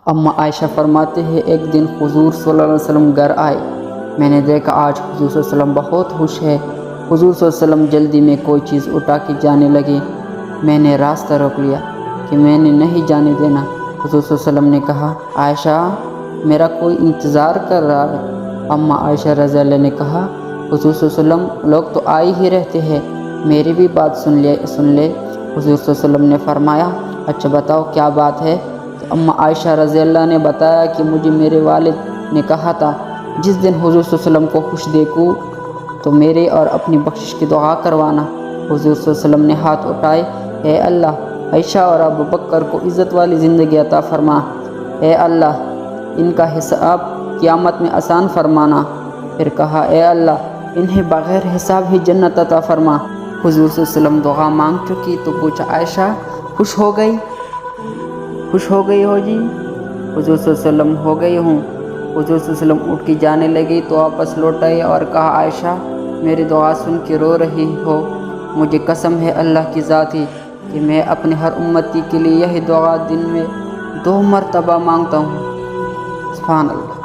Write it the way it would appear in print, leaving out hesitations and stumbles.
अम्मा आयशा फरमाते हैं, एक दिन हुजूर सल्लल्लाहु अलैहि वसल्लम घर आए। मैंने देखा आज हुजूर सल्लल्लाहु अलैहि वसल्लम बहुत खुश है। हुजूर सल्लल्लाहु अलैहि वसल्लम जल्दी में कोई चीज़ उठा के जाने लगे। मैंने रास्ता रोक लिया कि मैंने नहीं जाने देना। हुजूर सल्लल्लाहु अलैहि वसल्लम ने कहा, आयशा मेरा कोई इंतज़ार कर रहा है। अम्मा आयशा रज़ी अल्लाह ने कहा, हुजूर सल्लल्लाहु अलैहि वसल्लम लोग तो आ ही रहते हैं, मेरी भी बात सुन ले। हुजूर सल्लल्लाहु अलैहि वसल्लम ने फरमाया, अच्छा बताओ क्या बात है। तो अम्मा आयशा रज़ी अल्लाह ने बताया कि मुझे मेरे वालिद ने कहा था, जिस दिन हुजूर सल्लल्लाहु अलैहि वसल्लम को खुश देखूँ तो मेरे और अपनी बख्शिश की दुआ करवाना। हुजूर सल्लल्लाहु अलैहि वसल्लम ने हाथ उठाए, ए अल्लाह आयशा और अबू बकर को इज़्ज़त वाली ज़िंदगी अता फरमा। ए अल्लाह इनका हिसाब क़यामत में आसान फरमाना। फिर कहा, ए अल्लाह इन्हें बग़ैर हिसाब ही जन्नत अता फरमा। हुजूर सल्लल्लाहु अलैहि वसल्लम दुआ मांग चुकी तो पूछा, आयशा खुश हो गई? खुश हो गई हो जी? हुजूर सल्लल्लाहु अलैहि वसल्लम हो गई हूँ। हुजूर सल्लल्लाहु अलैहि वसल्लम उठ के जाने लगी तो वापस लौट आए और कहा, आयशा मेरी दुआ सुन के रो रही हो? मुझे कसम है अल्लाह की ज़ात ही कि मैं अपने हर उम्मती के लिए यही दुआ दिन में 2 मरतबा मांगता हूँ। सुभान अल्लाह।